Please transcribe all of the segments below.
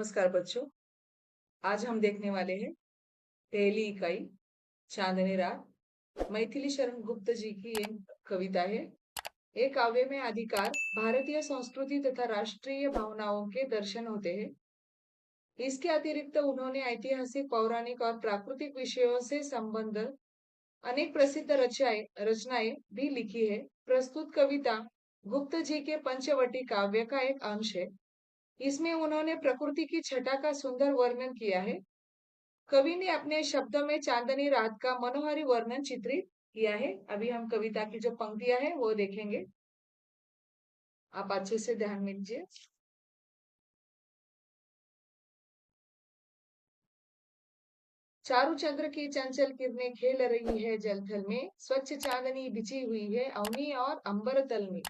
नमस्कार बच्चों। आज हम देखने वाले हैं पहली इकाई चांदनी रात। मैथिली शरण गुप्त जी की एक कविता है। एक काव्य में अधिकार भारतीय संस्कृति तथा राष्ट्रीय भावनाओं के दर्शन होते हैं। इसके अतिरिक्त उन्होंने ऐतिहासिक, पौराणिक और प्राकृतिक विषयों से संबंध अनेक प्रसिद्ध रचनाएं भी लिखी है। प्रस्तुत कविता गुप्त जी के पंचवटी काव्य का एक अंश है। इसमें उन्होंने प्रकृति की छटा का सुंदर वर्णन किया है। कवि ने अपने शब्दों में चांदनी रात का मनोहारी वर्णन चित्रित किया है। अभी हम कविता की जो पंक्तियां हैं वो देखेंगे। आप अच्छे से ध्यान दीजिए। चारु चंद्र की चंचल किरणें खेल रही है जलथल में, स्वच्छ चांदनी बिछी हुई है अवनी और अंबर तल में।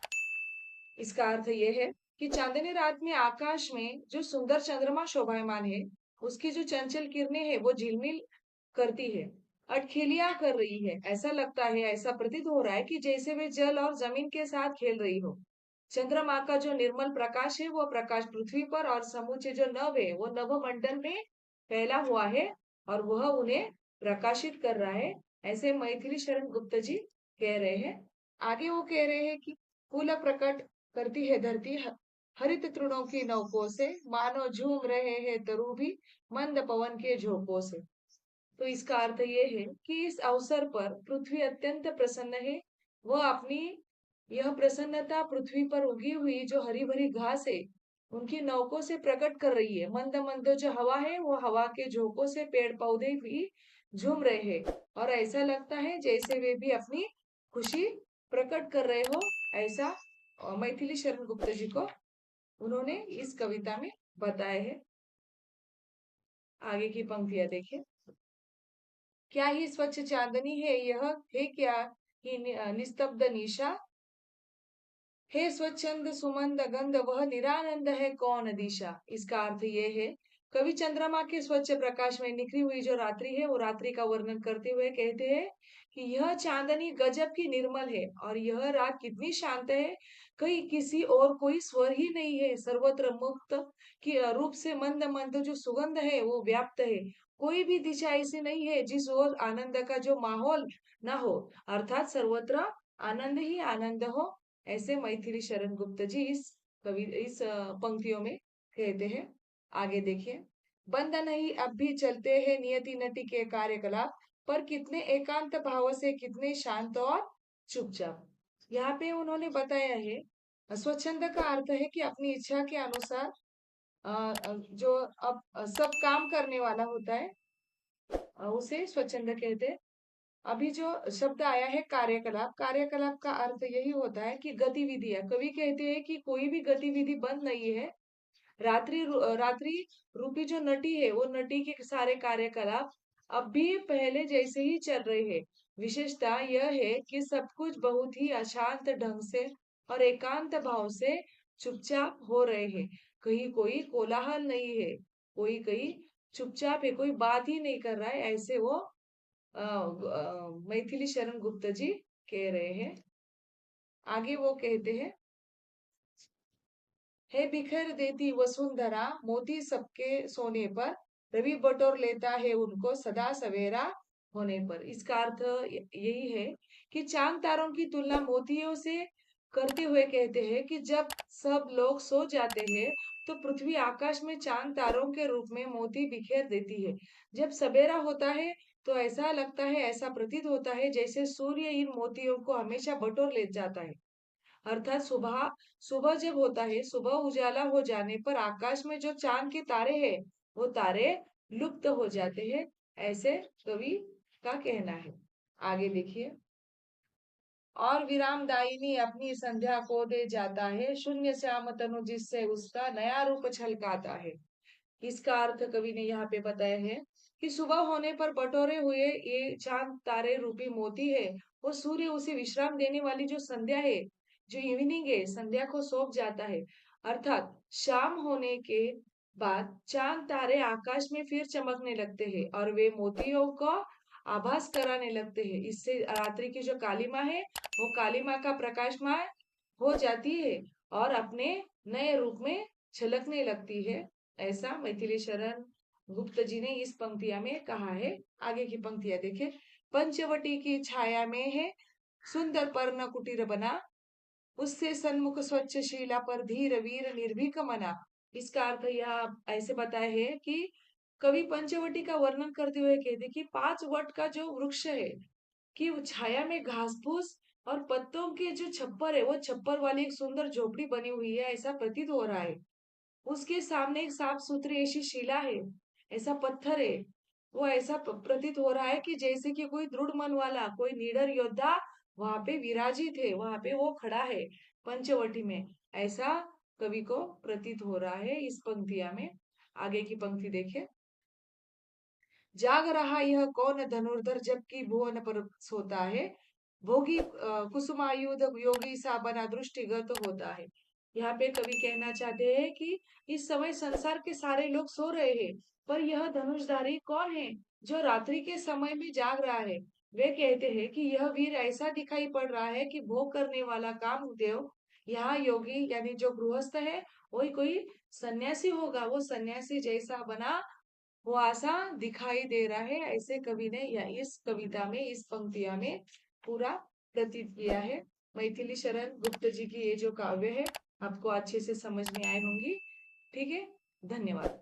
इसका अर्थ यह है कि चांदनी रात में आकाश में जो सुंदर चंद्रमा शोभायमान है, उसकी जो चंचल किरणें हैं वो झिलमिल करती है, अटखेलियां कर रही है। ऐसा लगता है, ऐसा प्रतीत हो रहा है कि जैसे वे जल और जमीन के साथ खेल रही हो। चंद्रमा का जो निर्मल प्रकाश है वो प्रकाश पृथ्वी पर और समूचे जो नभ है वो नभ मंडल में फैला हुआ है और वह उन्हें प्रकाशित कर रहा है। ऐसे मैथिली शरण गुप्त जी कह रहे हैं। आगे वो कह रहे हैं कि फूल प्रकट करती है धरती हरित तृणों की नौकों से, मानो झूम रहे हैं तरु भी मंद पवन के झोंकों से। तो इसका अर्थ ये है कि इस अवसर पर पृथ्वी अत्यंत प्रसन्न है। वह अपनी यह प्रसन्नता पृथ्वी पर उगी हुई जो हरी भरी घास है उनकी नौकों से प्रकट कर रही है। मंद मंद जो हवा है वो हवा के झोंकों से पेड़ पौधे भी झूम रहे हैं और ऐसा लगता है जैसे वे भी अपनी खुशी प्रकट कर रहे हो। ऐसा मैथिली शरण गुप्त जी को उन्होंने इस कविता में बताया है। आगे की पंक्तियां देखिए। क्या ही स्वच्छ चांदनी है यह, है क्या ही निस्तब्ध निशा, हे स्वच्छंद सुमंद गंध वह निरानंद है कौन दिशा। इसका अर्थ ये है, कवि चंद्रमा के स्वच्छ प्रकाश में निखरी हुई जो रात्रि है वो रात्रि का वर्णन करते हुए कहते हैं कि यह चांदनी गजब की निर्मल है और यह रात कितनी शांत है। कहीं किसी और कोई स्वर ही नहीं है, सर्वत्र मुक्त की रूप से मंद मंद जो सुगंध है वो व्याप्त है। कोई भी दिशा ऐसी नहीं है जिस ओर आनंद का जो माहौल ना हो, अर्थात सर्वत्र आनंद ही आनंद हो। ऐसे मैथिली शरण गुप्त जी इस पंक्तियों में कहते हैं। आगे देखिए। बंद नहीं अब भी चलते हैं नियति नटी के कार्यकलाप, पर कितने एकांत भाव से, कितने शांत और चुपचाप। यहाँ पे उन्होंने बताया है स्वच्छंद का अर्थ है कि अपनी इच्छा के अनुसार जो अब सब काम करने वाला होता है उसे स्वच्छंद कहते हैं। अभी जो शब्द आया है कार्यकलाप, कार्यकलाप का अर्थ यही होता है कि गतिविधियां। कवि कहते हैं कि कोई भी गतिविधि बंद नहीं है। रात्रि रूपी जो नटी है वो नटी के सारे कार्यकलाप अब भी पहले जैसे ही चल रहे हैं। विशेषता यह है कि सब कुछ बहुत ही अशांत ढंग से और एकांत भाव से चुपचाप हो रहे हैं। कहीं कोई कोलाहल नहीं है, कोई कहीं चुपचाप है, कोई बात ही नहीं कर रहा है। ऐसे वो मैथिली शरण गुप्त जी कह रहे हैं। आगे वो कहते हैं, है बिखर देती वसुंधरा मोती सबके सोने पर, रवि बटोर लेता है उनको सदा सवेरा होने पर। इसका अर्थ यही है कि चांद तारों की तुलना मोतियों से करते हुए कहते हैं कि जब सब लोग सो जाते हैं तो पृथ्वी आकाश में चांद तारों के रूप में मोती बिखेर देती है। जब सवेरा होता है तो ऐसा लगता है, ऐसा प्रतीत होता है जैसे सूर्य इन मोतियों को हमेशा बटोर ले जाता है। अर्थात सुबह सुबह जब होता है, सुबह उजाला हो जाने पर आकाश में जो चांद के तारे हैं वो तारे लुप्त हो जाते हैं। ऐसे कवि का कहना है। आगे देखिए। और विराम दायिनी अपनी संध्या को दे जाता है, शून्य श्याम तनु जिससे उसका नया रूप छलकाता है। इसका अर्थ कवि ने यहाँ पे बताया है कि सुबह होने पर बटोरे हुए ये चांद तारे रूपी मोती है, वो सूर्य उसे विश्राम देने वाली जो संध्या है, जो इवनिंग है, संध्या को सौंप जाता है। अर्थात शाम होने के बाद चांद तारे आकाश में फिर चमकने लगते हैं और वे मोतियों का आभास कराने लगते हैं। इससे रात्रि की जो कालिमा है वो कालिमा का प्रकाशमान हो जाती है और अपने नए रूप में छलकने लगती है। ऐसा मैथिली शरण गुप्त जी ने इस पंक्तियां में कहा है। आगे की पंक्तियां देखें। पंचवटी की छाया में है सुंदर पर्ण कुटीर बना, उससे सन्मुख स्वच्छ शीला पर धीर वीर निर्भीक मना। इसका अर्थ यह ऐसे बताया है कि कवि पंचवटी का वर्णन करते हुए कहते कि 5 वट का जो वृक्ष है कि वो छाया में घास फूस और पत्तों के जो छप्पर है वो छप्पर वाली एक सुंदर झोपड़ी बनी हुई है ऐसा प्रतीत हो रहा है। उसके सामने एक साफ सुथरी ऐसी शिला है, ऐसा पत्थर है, वो ऐसा प्रतीत हो रहा है कि जैसे कि कोई दृढ़ मन वाला कोई निडर योद्धा वहां पे विराजित है, वहां पे वो खड़ा है पंचवटी में, ऐसा कवि को प्रतीत हो रहा है इस पंक्तिया में। आगे की पंक्ति देखिए। जाग रहा यह कौन धनुर्धर जबकि भुवन पर सोता है, भोगी कुसुमायुध योगी सा बना दृष्टिगत होता है। यहाँ पे कवि कहना चाहते हैं कि इस समय संसार के सारे लोग सो रहे हैं, पर यह धनुषधारी कौन है जो रात्रि के समय में जाग रहा है। वे कहते हैं कि यह वीर ऐसा दिखाई पड़ रहा है कि भोग करने वाला कामदेव यहाँ योगी यानी जो गृहस्थ है वही कोई सन्यासी होगा, वो सन्यासी जैसा बना वो आशा दिखाई दे रहा है, ऐसे कवि ने या इस कविता में इस पंक्तिया में पूरा प्रतीत किया है। मैथिली शरण गुप्त जी की ये जो काव्य है आपको अच्छे से समझ में आए होंगी। ठीक है, धन्यवाद।